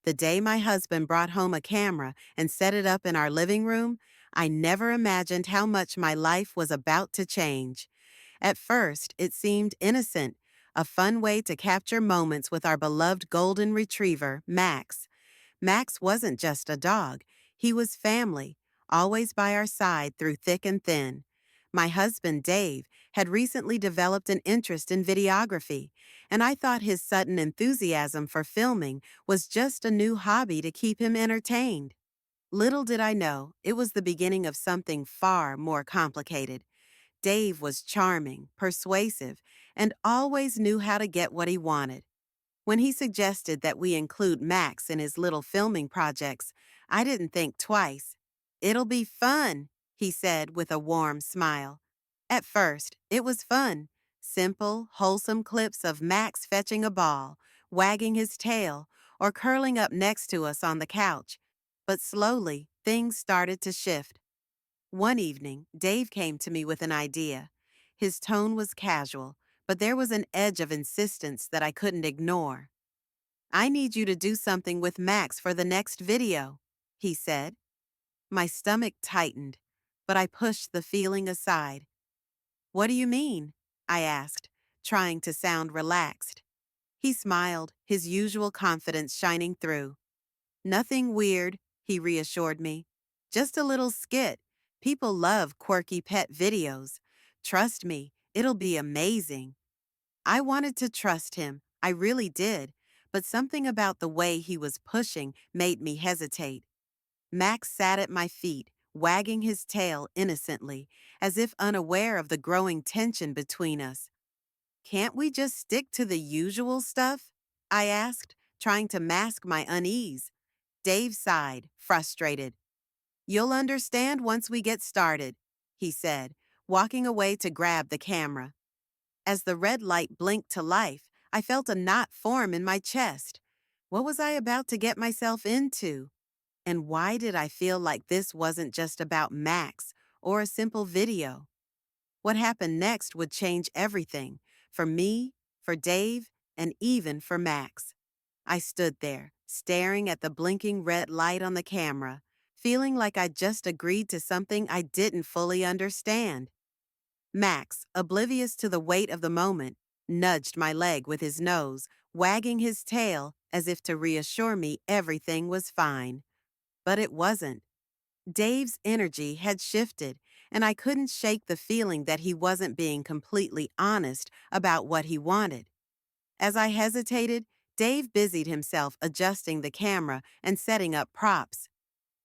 The day my husband brought home a camera and set it up in our living room, I never imagined how much my life was about to change. At first, it seemed innocent, a fun way to capture moments with our beloved golden retriever, Max. Max wasn't just a dog, he was family, always by our side through thick and thin. My husband, Dave, had recently developed an interest in videography, and I thought his sudden enthusiasm for filming was just a new hobby to keep him entertained. Little did I know, it was the beginning of something far more complicated. Dave was charming, persuasive, and always knew how to get what he wanted. When he suggested that we include Max in his little filming projects, I didn't think twice. "It'll be fun," he said with a warm smile. At first, it was fun. Simple, wholesome clips of Max fetching a ball, wagging his tail, or curling up next to us on the couch. But slowly, things started to shift. One evening, Dave came to me with an idea. His tone was casual, but there was an edge of insistence that I couldn't ignore. "I need you to do something with Max for the next video," he said. My stomach tightened, but I pushed the feeling aside. "What do you mean?" I asked, trying to sound relaxed. He smiled, his usual confidence shining through. "Nothing weird," he reassured me. "Just a little skit. People love quirky pet videos. Trust me, it'll be amazing." I wanted to trust him, I really did, but something about the way he was pushing made me hesitate. Max sat at my feet, wagging his tail innocently, as if unaware of the growing tension between us. "Can't we just stick to the usual stuff?" I asked, trying to mask my unease. Dave sighed, frustrated. "You'll understand once we get started," he said, walking away to grab the camera. As the red light blinked to life, I felt a knot form in my chest. What was I about to get myself into? And why did I feel like this wasn't just about Max or a simple video? What happened next would change everything, for me, for Dave, and even for Max. I stood there, staring at the blinking red light on the camera, feeling like I'd just agreed to something I didn't fully understand. Max, oblivious to the weight of the moment, nudged my leg with his nose, wagging his tail as if to reassure me everything was fine. But it wasn't. Dave's energy had shifted, and I couldn't shake the feeling that he wasn't being completely honest about what he wanted. As I hesitated, Dave busied himself adjusting the camera and setting up props.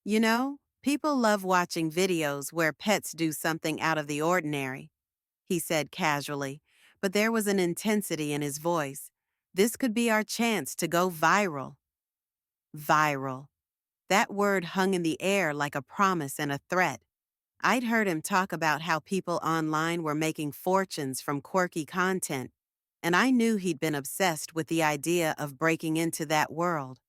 "You know, people love watching videos where pets do something out of the ordinary," he said casually, but there was an intensity in his voice. "This could be our chance to go viral." Viral. That word hung in the air like a promise and a threat. I'd heard him talk about how people online were making fortunes from quirky content, and I knew he'd been obsessed with the idea of breaking into that world.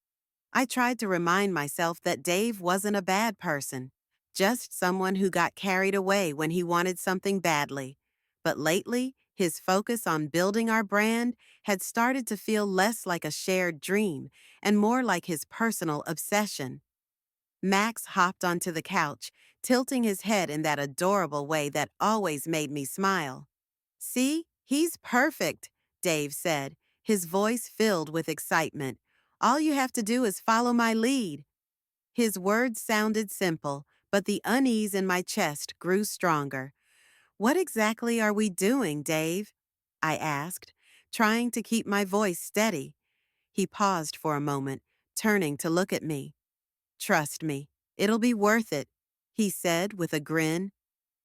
I tried to remind myself that Dave wasn't a bad person, just someone who got carried away when he wanted something badly. But lately, his focus on building our brand had started to feel less like a shared dream and more like his personal obsession. Max hopped onto the couch, tilting his head in that adorable way that always made me smile. "See, he's perfect," Dave said, his voice filled with excitement. "All you have to do is follow my lead." His words sounded simple, but the unease in my chest grew stronger. "What exactly are we doing, Dave?" I asked, trying to keep my voice steady. He paused for a moment, turning to look at me. "Trust me, it'll be worth it," he said with a grin.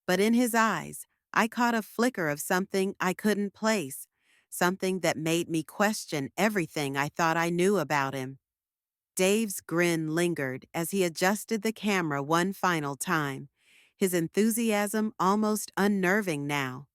But in his eyes, I caught a flicker of something I couldn't place, something that made me question everything I thought I knew about him. Dave's grin lingered as he adjusted the camera one final time, his enthusiasm almost unnerving now.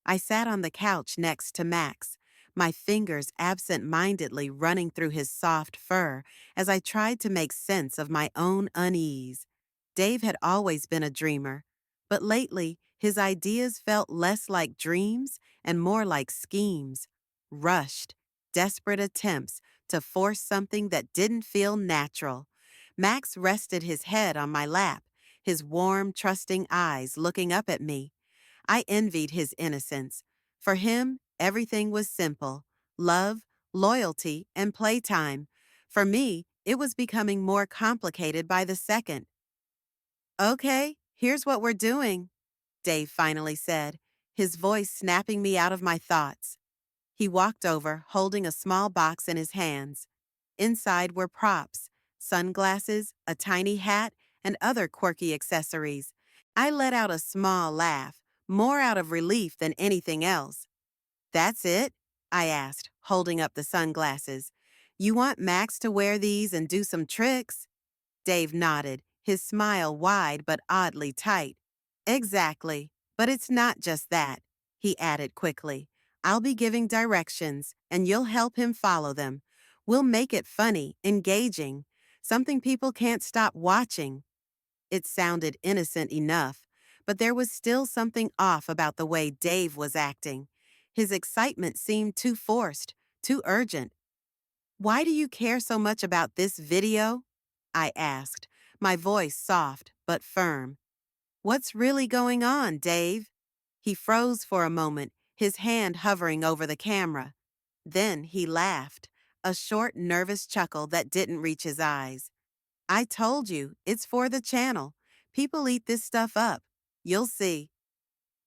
I sat on the couch next to Max, my fingers absent-mindedly running through his soft fur as I tried to make sense of my own unease. Dave had always been a dreamer, but lately his ideas felt less like dreams and more like schemes, rushed, desperate attempts to force something that didn't feel natural. Max rested his head on my lap, his warm, trusting eyes looking up at me. I envied his innocence. For him, everything was simple: love, loyalty, and playtime. For me, it was becoming more complicated by the second. Okay, here's what we're doing, Dave finally said, his voice snapping me out of my thoughts. He walked over, holding a small box in his hands. Inside were props: sunglasses, a tiny hat, and other quirky accessories. I let out a small laugh, more out of relief than anything else. That's it? I asked, holding up the sunglasses. You want Max to wear these and do some tricks? Dave nodded, his smile wide but oddly tight. Exactly. But it's not just that, he added quickly. I'll be giving directions, and you'll help him follow them. We'll make it funny, engaging, something people can't stop watching. It sounded innocent enough, but there was still something off about the way Dave was acting. His excitement seemed too forced, too urgent. Why do you care so much about this video? I asked, my voice soft but firm. What's really going on, Dave? He froze for a moment, his hand hovering over the camera. Then he laughed, a short, nervous chuckle that didn't reach his eyes. I told you, it's for the channel. People eat this stuff up. You'll see.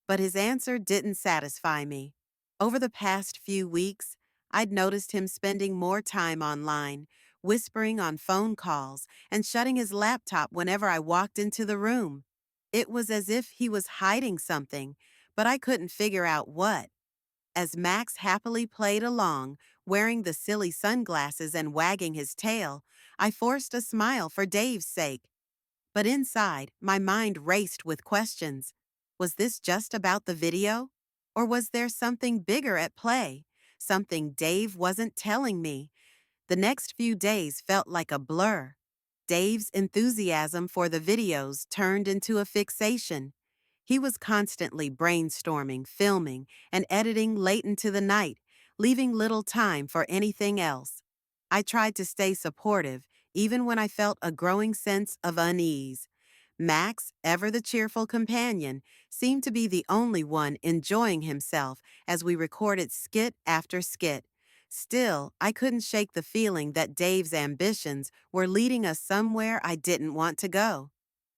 But his answer didn't satisfy me. Over the past few weeks, I'd noticed him spending more time online, whispering on phone calls, and shutting his laptop whenever I walked into the room. It was as if he was hiding something, but I couldn't figure out what. As Max happily played along, wearing the silly sunglasses and wagging his tail, I forced a smile for Dave's sake. But inside, my mind raced with questions. Was this just about the video? Or was there something bigger at play? Something Dave wasn't telling me? The next few days felt like a blur. Dave's enthusiasm for the videos turned into a fixation. He was constantly brainstorming, filming, and editing late into the night, leaving little time for anything else. I tried to stay supportive, even when I felt a growing sense of unease. Max, ever the cheerful companion, seemed to be the only one enjoying himself as we recorded skit after skit. Still, I couldn't shake the feeling that Dave's ambitions were leading us somewhere I didn't want to go.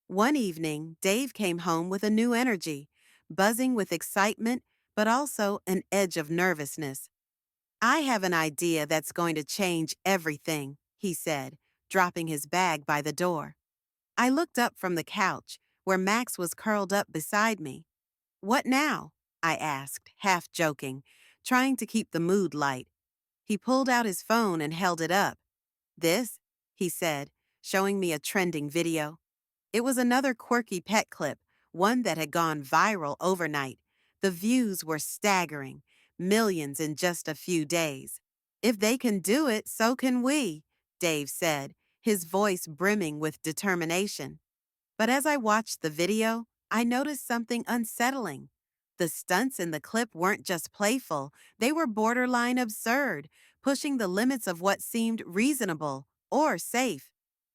One evening, Dave came home with a new energy, buzzing with excitement, but also an edge of nervousness. I have an idea that's going to change everything, he said, dropping his bag by the door. I looked up from the couch, where Max was curled up beside me. What now? I asked, half joking, trying to keep the mood light. He pulled out his phone and held it up. This, he said, showing me a trending video. It was another quirky pet clip, one that had gone viral overnight. The views were staggering, millions in just a few days. If they can do it, so can we, Dave said, his voice brimming with determination. But as I watched the video, I noticed something unsettling. The stunts in the clip weren't just playful, they were borderline absurd, pushing the limits of what seemed reasonable or safe.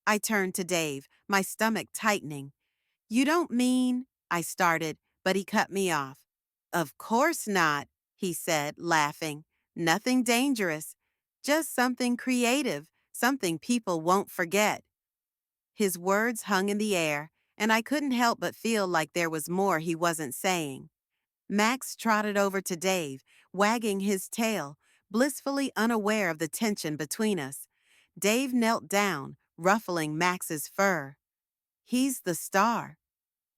I turned to Dave, my stomach tightening. You don't mean, I started, but he cut me off. Of course not, he said, laughing. Nothing dangerous. Just something creative, something people won't forget. His words hung in the air, and I couldn't help but feel like there was more he wasn't saying. Max trotted over to Dave, wagging his tail, blissfully unaware of the tension between us. Dave knelt down, ruffling Max's fur. He's the star,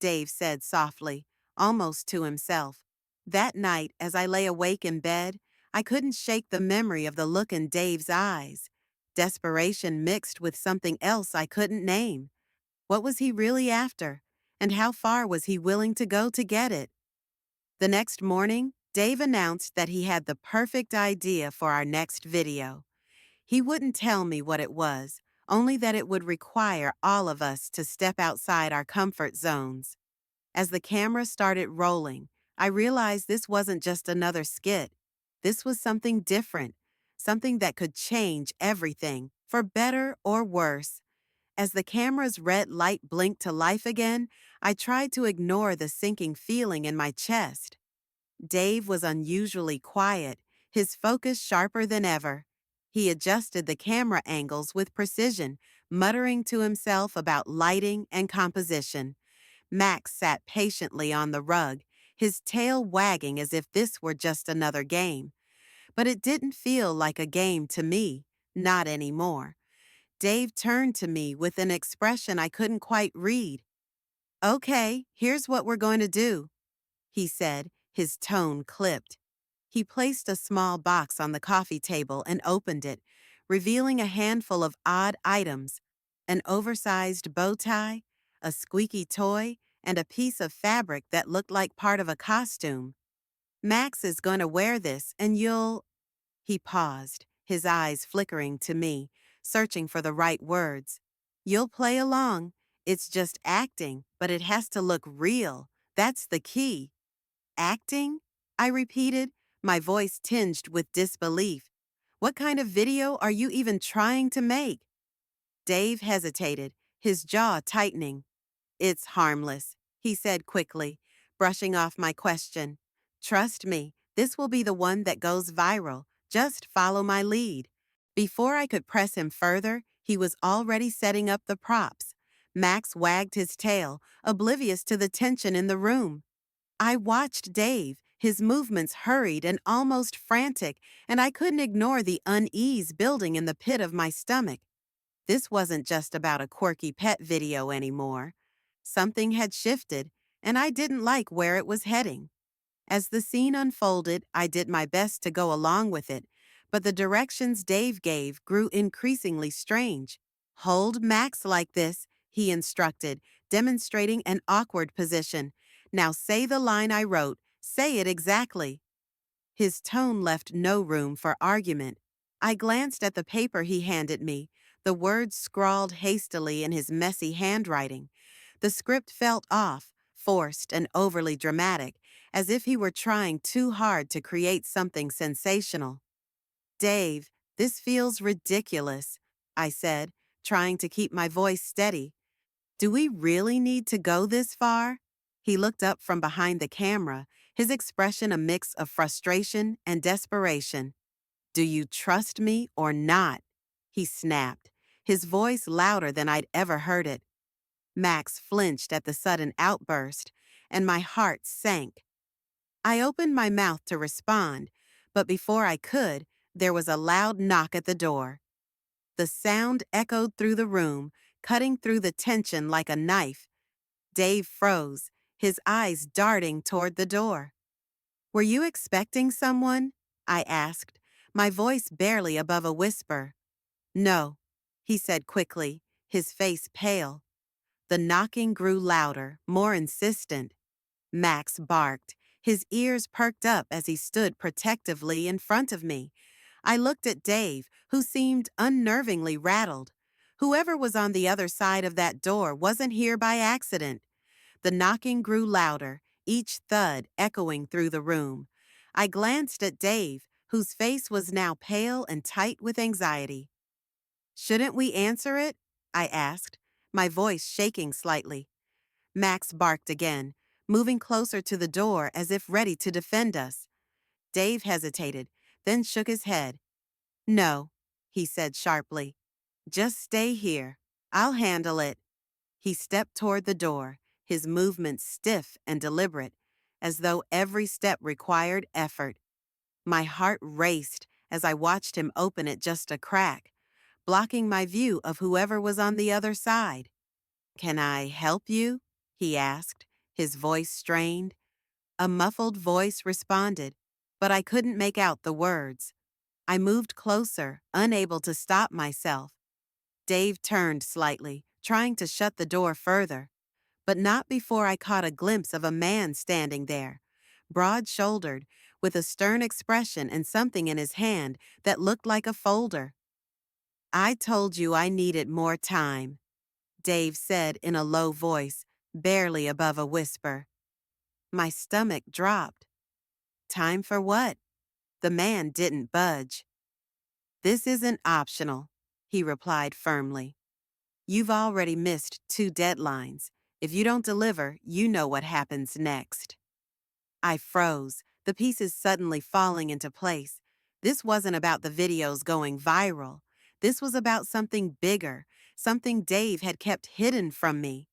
Dave said softly, almost to himself. That night, as I lay awake in bed, I couldn't shake the memory of the look in Dave's eyes. Desperation mixed with something else I couldn't name. What was he really after? And how far was he willing to go to get it? The next morning, Dave announced that he had the perfect idea for our next video. He wouldn't tell me what it was, only that it would require all of us to step outside our comfort zones. As the camera started rolling, I realized this wasn't just another skit. This was something different, something that could change everything, for better or worse. As the camera's red light blinked to life again, I tried to ignore the sinking feeling in my chest. Dave was unusually quiet, his focus sharper than ever. He adjusted the camera angles with precision, muttering to himself about lighting and composition. Max sat patiently on the rug, his tail wagging as if this were just another game. But it didn't feel like a game to me, not anymore. Dave turned to me with an expression I couldn't quite read. "Okay, here's what we're going to do," he said, his tone clipped. He placed a small box on the coffee table and opened it, revealing a handful of odd items: an oversized bow tie, a squeaky toy, and a piece of fabric that looked like part of a costume. "Max is going to wear this, and you'll—" He paused, his eyes flickering to me, searching for the right words. "You'll play along. It's just acting, but it has to look real. That's the key." "Acting?" I repeated, my voice tinged with disbelief. "What kind of video are you even trying to make?" Dave hesitated, his jaw tightening. "It's harmless," he said quickly, brushing off my question. "Trust me, this will be the one that goes viral. Just follow my lead." Before I could press him further, he was already setting up the props. Max wagged his tail, oblivious to the tension in the room. I watched Dave, his movements hurried and almost frantic, and I couldn't ignore the unease building in the pit of my stomach. This wasn't just about a quirky pet video anymore. Something had shifted, and I didn't like where it was heading. As the scene unfolded, I did my best to go along with it, but the directions Dave gave grew increasingly strange. "Hold Max like this," he instructed, demonstrating an awkward position. "Now say the line I wrote. Say it exactly." His tone left no room for argument. I glanced at the paper he handed me, the words scrawled hastily in his messy handwriting. The script felt off, forced and overly dramatic, as if he were trying too hard to create something sensational. "Dave, this feels ridiculous," I said, trying to keep my voice steady. "Do we really need to go this far?" He looked up from behind the camera, his expression a mix of frustration and desperation. "Do you trust me or not?" he snapped, his voice louder than I'd ever heard it. Max flinched at the sudden outburst, and my heart sank. I opened my mouth to respond, but before I could, there was a loud knock at the door. The sound echoed through the room, cutting through the tension like a knife. Dave froze, his eyes darting toward the door. "Were you expecting someone?" I asked, my voice barely above a whisper. "No," he said quickly, his face pale. The knocking grew louder, more insistent. Max barked, his ears perked up as he stood protectively in front of me. I looked at Dave, who seemed unnervingly rattled. Whoever was on the other side of that door wasn't here by accident. The knocking grew louder, each thud echoing through the room. I glanced at Dave, whose face was now pale and tight with anxiety. "Shouldn't we answer it?" I asked, my voice shaking slightly. Max barked again, moving closer to the door as if ready to defend us. Dave hesitated, then shook his head. "No," he said sharply. "Just stay here. I'll handle it." He stepped toward the door, his movements stiff and deliberate, as though every step required effort. My heart raced as I watched him open it just a crack, blocking my view of whoever was on the other side. "Can I help you?" he asked, his voice strained. A muffled voice responded, but I couldn't make out the words. I moved closer, unable to stop myself. Dave turned slightly, trying to shut the door further, but not before I caught a glimpse of a man standing there, broad-shouldered, with a stern expression and something in his hand that looked like a folder. "I told you I needed more time," Dave said in a low voice, barely above a whisper. My stomach dropped. Time for what? The man didn't budge. This isn't optional, he replied firmly. You've already missed 2 deadlines. If you don't deliver, you know what happens next. I froze, the pieces suddenly falling into place. This wasn't about the videos going viral. This was about something bigger, something Dave had kept hidden from me.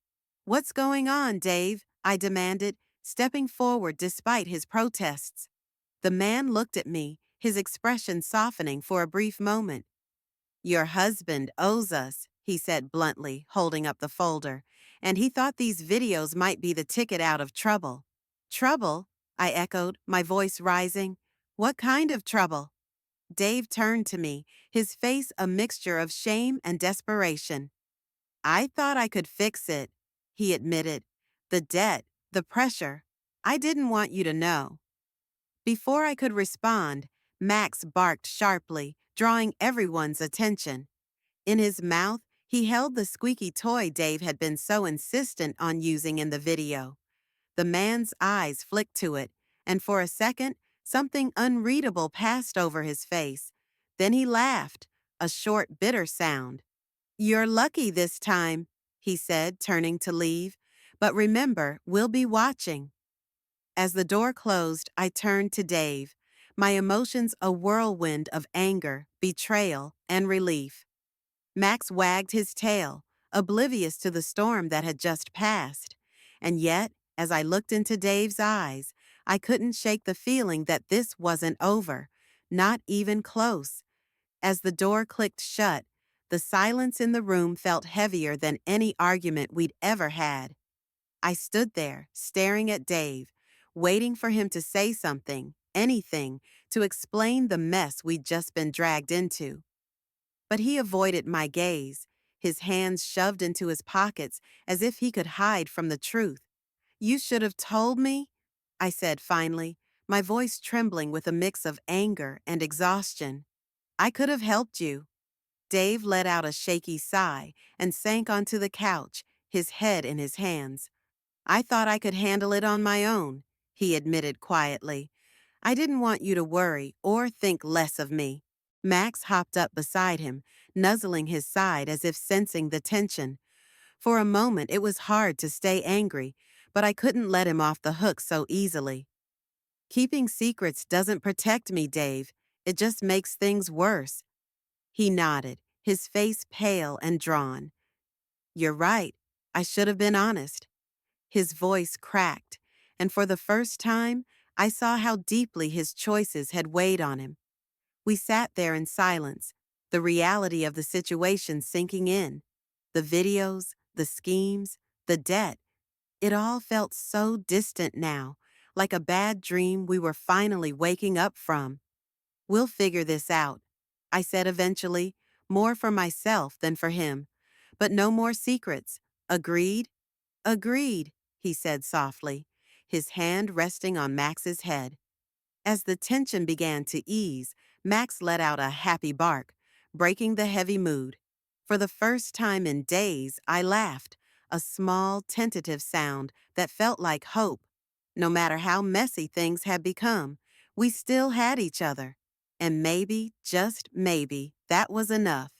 What's going on, Dave? I demanded, stepping forward despite his protests. The man looked at me, his expression softening for a brief moment. Your husband owes us, he said bluntly, holding up the folder, and he thought these videos might be the ticket out of trouble. Trouble? I echoed, my voice rising. What kind of trouble? Dave turned to me, his face a mixture of shame and desperation. I thought I could fix it, he admitted. The debt, the pressure. I didn't want you to know. Before I could respond, Max barked sharply, drawing everyone's attention. In his mouth, he held the squeaky toy Dave had been so insistent on using in the video. The man's eyes flicked to it, and for a second, something unreadable passed over his face. Then he laughed, a short, bitter sound. You're lucky this time, he said, turning to leave. But remember, we'll be watching. As the door closed, I turned to Dave, my emotions a whirlwind of anger, betrayal, and relief. Max wagged his tail, oblivious to the storm that had just passed. And yet, as I looked into Dave's eyes, I couldn't shake the feeling that this wasn't over, not even close. As the door clicked shut, the silence in the room felt heavier than any argument we'd ever had. I stood there, staring at Dave, waiting for him to say something, anything, to explain the mess we'd just been dragged into. But he avoided my gaze, his hands shoved into his pockets as if he could hide from the truth. You should have told me, I said finally, my voice trembling with a mix of anger and exhaustion. I could have helped you. Dave let out a shaky sigh and sank onto the couch, his head in his hands. I thought I could handle it on my own, he admitted quietly. I didn't want you to worry or think less of me. Max hopped up beside him, nuzzling his side as if sensing the tension. For a moment, it was hard to stay angry, but I couldn't let him off the hook so easily. Keeping secrets doesn't protect me, Dave. It just makes things worse. He nodded, his face pale and drawn. You're right. I should have been honest. His voice cracked, and for the first time, I saw how deeply his choices had weighed on him. We sat there in silence, the reality of the situation sinking in. The videos, the schemes, the debt. It all felt so distant now, like a bad dream we were finally waking up from. We'll figure this out, I said eventually, more for myself than for him. But no more secrets. Agreed? Agreed, he said softly, his hand resting on Max's head. As the tension began to ease, Max let out a happy bark, breaking the heavy mood. For the first time in days, I laughed, a small, tentative sound that felt like hope. No matter how messy things had become, we still had each other. And maybe, just maybe, that was enough.